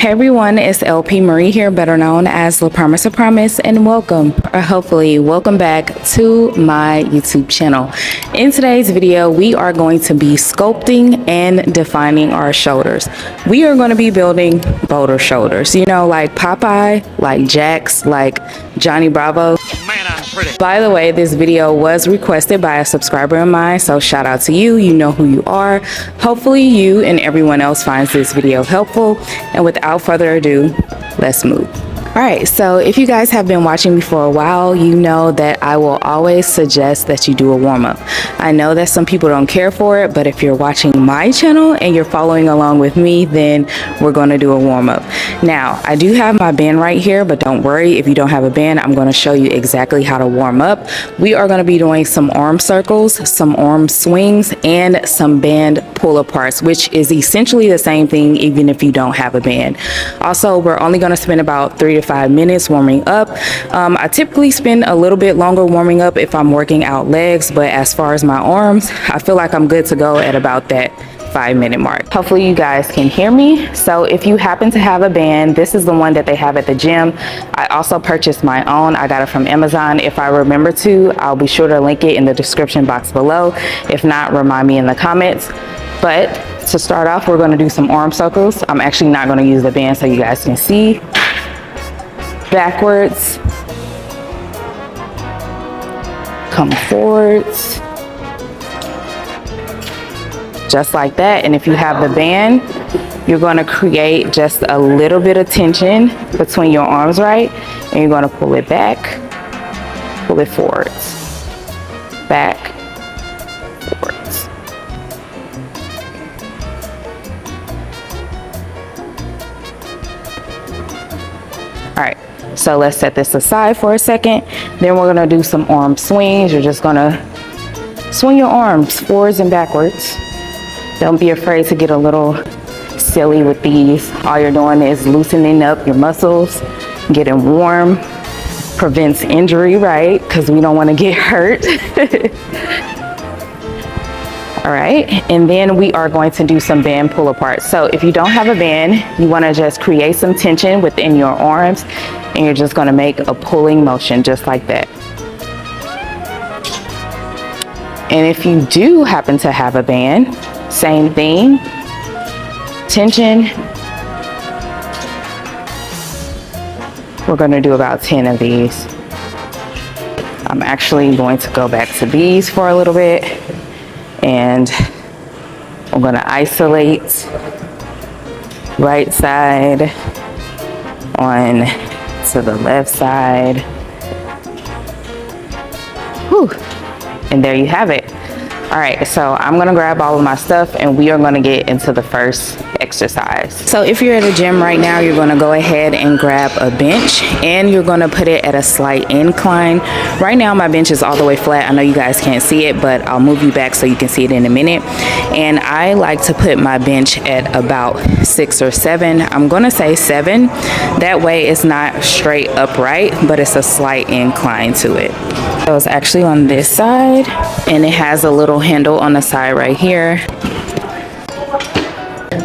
Hey everyone, it's LP Marie here, better known as La Promise of Promise, and welcome, or hopefully welcome back to my YouTube channel. In today's video, we are going to be sculpting and defining our shoulders. We are going to be building Boulder shoulders, you know, like Popeye, like Jax, like Johnny Bravo. Man, I'm pretty. By the way, this video was requested by a subscriber of mine, so shout out to you. You know who you are. Hopefully you and everyone else finds this video helpful. And without further ado, let's move. All right, so if you guys have been watching me for a while, you know that I will always suggest that you do a warm-up. I know that some people don't care for it, but if you're watching my channel and you're following along with me, then we're going to do a warm-up. Now, I do have my band right here, but don't worry, if you don't have a band, I'm going to show you exactly how to warm up. We are going to be doing some arm circles, some arm swings, and some band pull-aparts, which is essentially the same thing even if you don't have a band. Also, we're only going to spend about 3 to 5 minutes warming up. I typically spend a little bit longer warming up if I'm working out legs, but as far as my arms, I feel like I'm good to go at about that 5-minute mark. Hopefully you guys can hear me. So if you happen to have a band, this is the one that they have at the gym. I also purchased my own. I got it from Amazon. If I remember to, I'll be sure to link it in the description box below. If not, remind me in the comments. But to start off, we're going to do some arm circles. I'm actually not going to use the band so you guys can see. Backwards, come forwards, just like that. And if you have the band, you're going to create just a little bit of tension between your arms, right? And you're going to pull it back, pull it forwards, back, forwards. All right. So let's set this aside for a second. Then we're gonna do some arm swings. You're just gonna swing your arms forwards and backwards. Don't be afraid to get a little silly with these. All you're doing is loosening up your muscles, getting warm, prevents injury, right? Because we don't wanna get hurt. All right, and then we are going to do some band pull apart. So if you don't have a band, you wanna just create some tension within your arms, and you're just gonna make a pulling motion just like that. And if you do happen to have a band, same thing, tension. We're gonna do about 10 of these. I'm actually going to go back to these for a little bit, and I'm gonna isolate right side on to the left side. Whew. And there you have it. All right, so I'm gonna grab all of my stuff and we are gonna get into the first exercise. So if you're at a gym right now, you're gonna go ahead and grab a bench and you're gonna put it at a slight incline. Right now my bench is all the way flat. I know you guys can't see it, but I'll move you back so you can see it in a minute. And I like to put my bench at about 6 or 7. I'm gonna say 7. That way it's not straight upright, but it's a slight incline to it. So it's actually on this side and it has a little handle on the side right here.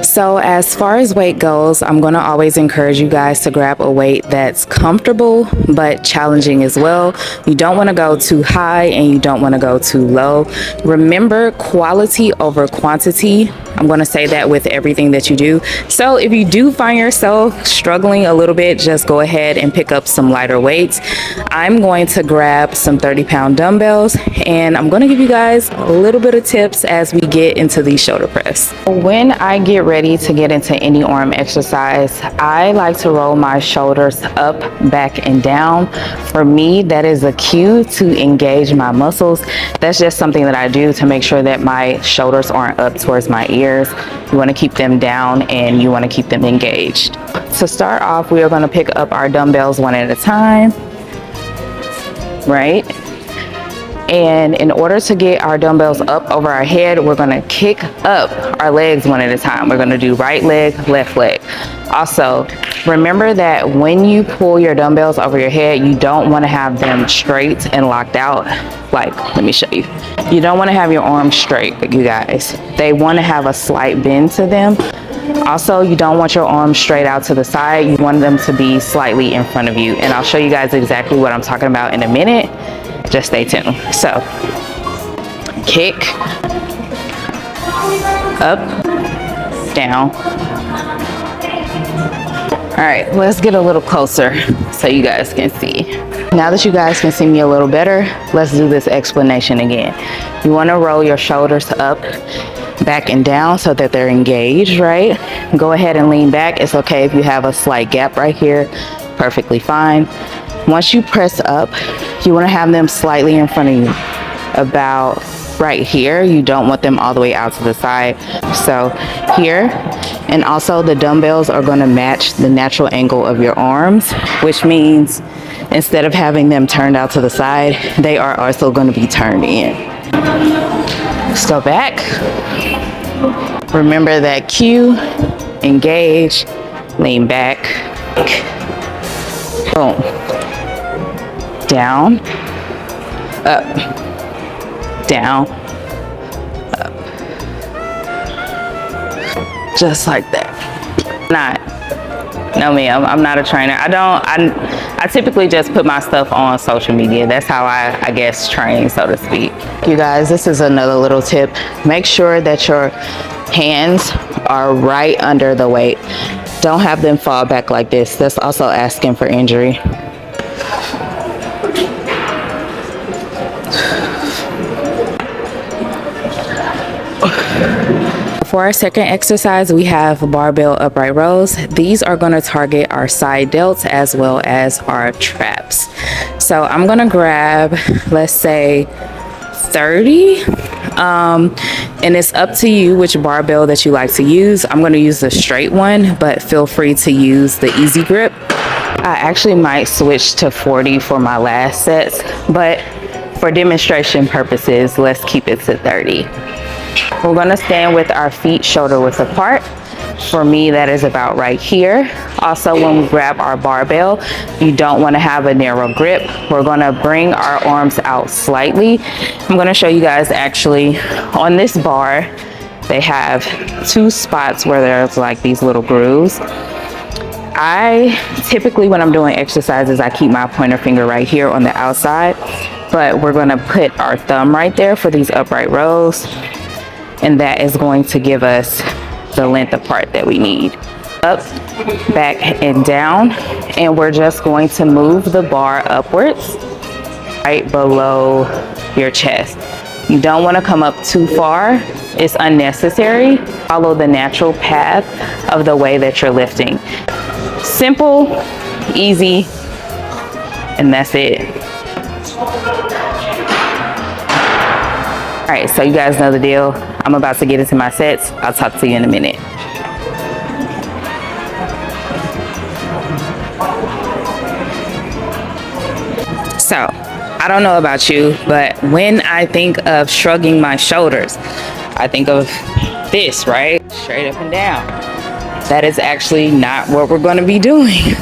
So as far as weight goes, I'm going to always encourage you guys to grab a weight that's comfortable but challenging as well. You don't want to go too high and you don't want to go too low. Remember, quality over quantity. I'm going to say that with everything that you do. So if you do find yourself struggling a little bit, just go ahead and pick up some lighter weights. I'm going to grab some 30-pound dumbbells and I'm going to give you guys a little bit of tips as we get into the shoulder press. When I get ready to get into any arm exercise, I like to roll my shoulders up, back, and down. For me, that is a cue to engage my muscles. That's just something that I do to make sure that my shoulders aren't up towards my ears. You want to keep them down and you want to keep them engaged. To start off, we are going to pick up our dumbbells one at a time, right? And in order to get our dumbbells up over our head, we're gonna kick up our legs one at a time. We're gonna do right leg, left leg. Also, remember that when you pull your dumbbells over your head, you don't wanna have them straight and locked out. Like, let me show you. You don't wanna have your arms straight, you guys. They wanna have a slight bend to them. Also, you don't want your arms straight out to the side. You want them to be slightly in front of you. And I'll show you guys exactly what I'm talking about in a minute. Just stay tuned. So, kick, up, down. All right, let's get a little closer so you guys can see. Now that you guys can see me a little better, let's do this explanation again. You want to roll your shoulders up, back and down so that they're engaged, right? Go ahead and lean back. It's okay if you have a slight gap right here, perfectly fine. Once you press up, you want to have them slightly in front of you, about right here. You don't want them all the way out to the side. So here, and also the dumbbells are going to match the natural angle of your arms, which means instead of having them turned out to the side, they are also going to be turned in. Let's go back. Remember that cue, engage, lean back, boom, down, up, down, up, just like that. No ma'am, I'm not a trainer. I typically just put my stuff on social media. That's how I guess train, so to speak. You guys, this is another little tip. Make sure that your hands are right under the weight. Don't have them fall back like this. That's also asking for injury. For our second exercise, we have barbell upright rows. These are going to target our side delts as well as our traps. So I'm going to grab, let's say 30, and it's up to you which barbell that you like to use. I'm going to use the straight one, but feel free to use the easy grip. I actually might switch to 40 for my last sets, but for demonstration purposes, let's keep it to 30. We're going to stand with our feet shoulder width apart. For me, that is about right here. Also, when we grab our barbell, you don't want to have a narrow grip. We're going to bring our arms out slightly. I'm going to show you guys actually on this bar, they have two spots where there's like these little grooves. I typically, when I'm doing exercises, I keep my pointer finger right here on the outside, but we're going to put our thumb right there for these upright rows. And that is going to give us the length apart that we need. Up, back, and down. And we're just going to move the bar upwards, right below your chest. You don't want to come up too far. It's unnecessary. Follow the natural path of the way that you're lifting. Simple, easy, and that's it. All right, so you guys know the deal. I'm about to get into my sets. I'll talk to you in a minute. So, I don't know about you, but when I think of shrugging my shoulders, I think of this, right? Straight up and down. That is actually not what we're going to be doing.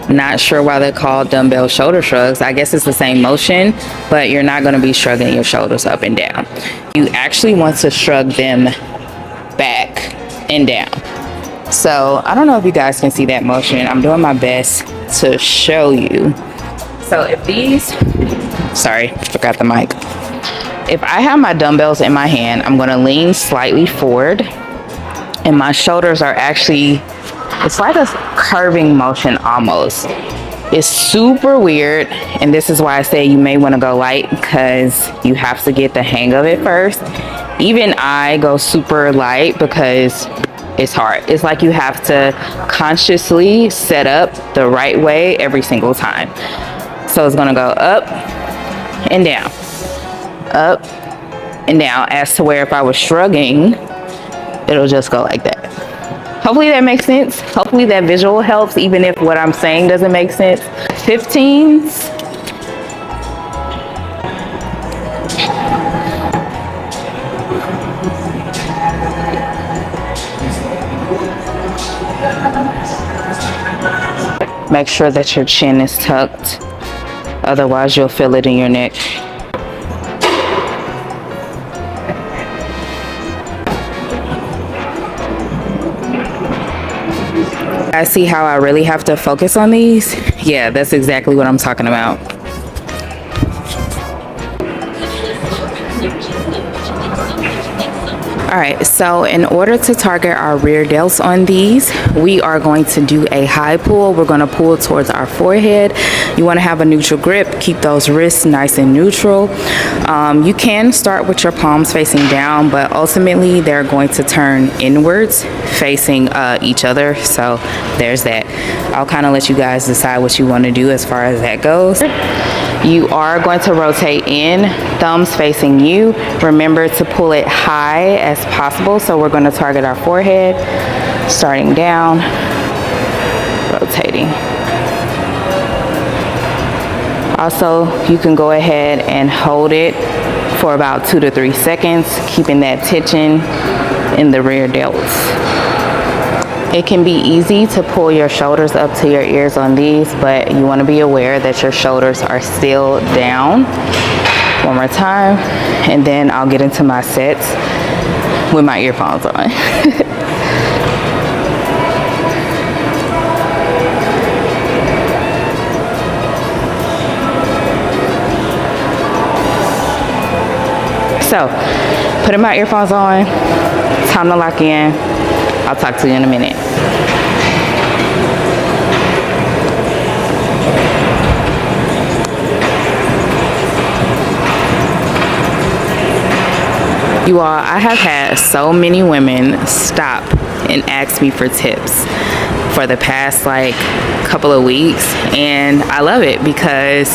Not sure why they're called dumbbell shoulder shrugs. I guess it's the same motion, but you're not going to be shrugging your shoulders up and down. You actually want to shrug them back and down. So I don't know if you guys can see that motion. I'm doing my best to show you. So if these, sorry, forgot the mic. If I have my dumbbells in my hand, I'm going to lean slightly forward, and my shoulders are actually, it's like a curving motion almost. It's super weird, and this is why I say you may want to go light, because you have to get the hang of it first. Even I go super light because it's hard. It's like you have to consciously set up the right way every single time. So it's going to go up and down, up and down, as to where if I was shrugging, it'll just go like that. Hopefully that makes sense. Hopefully that visual helps, even if what I'm saying doesn't make sense. 15s. Make sure that your chin is tucked. Otherwise, you'll feel it in your neck. I see how I really have to focus on these. Yeah, that's exactly what I'm talking about. Alright, so in order to target our rear delts on these, we are going to do a high pull. We're going to pull towards our forehead. You want to have a neutral grip. Keep those wrists nice and neutral. You can start with your palms facing down, but ultimately they're going to turn inwards facing each other. So there's that. I'll kind of let you guys decide what you want to do as far as that goes. You are going to rotate in, thumbs facing you. Remember to pull it high as possible. So we're going to target our forehead, starting down, rotating. Also, you can go ahead and hold it for about 2 to 3 seconds, keeping that tension in the rear delts. It can be easy to pull your shoulders up to your ears on these, but you want to be aware that your shoulders are still down. One more time, and then I'll get into my sets with my earphones on. So, putting my earphones on, time to lock in. I'll talk to you in a minute. You all, I have had so many women stop and ask me for tips for the past like couple of weeks, and I love it because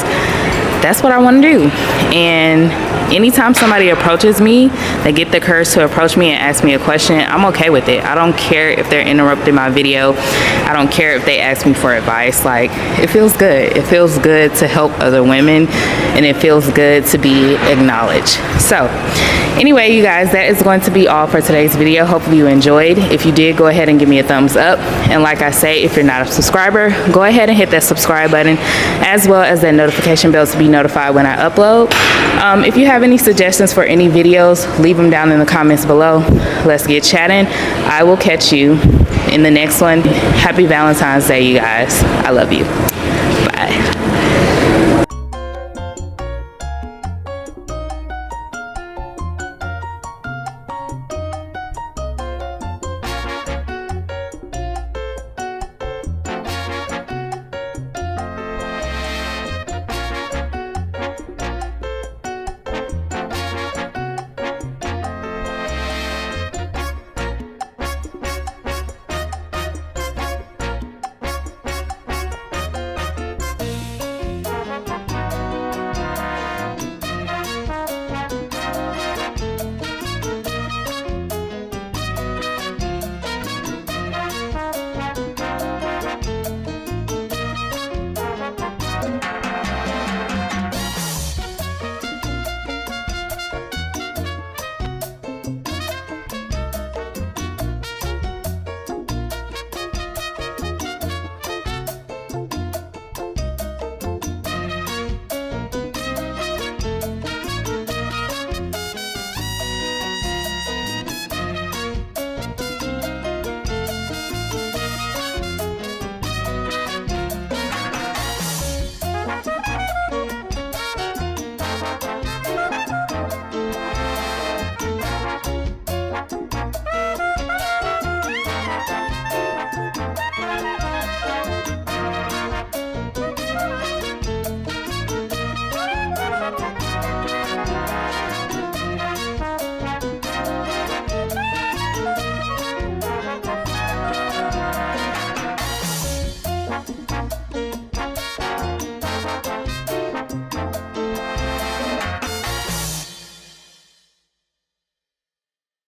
that's what I want to do. And anytime somebody approaches me, they get the courage to approach me and ask me a question, I'm okay with it. I don't care if they're interrupting my video. I don't care if they ask me for advice. Like, it feels good. It feels good to help other women, and it feels good to be acknowledged. So anyway, you guys, that is going to be all for today's video. Hopefully you enjoyed. If you did, go ahead and give me a thumbs up. And like I say, if you're not a subscriber, go ahead and hit that subscribe button, as well as that notification bell to be notified when I upload. If you have any suggestions for any videos, leave them down in the comments below. Let's get chatting. I will catch you in the next one. Happy Valentine's Day, you guys. I love you. Bye.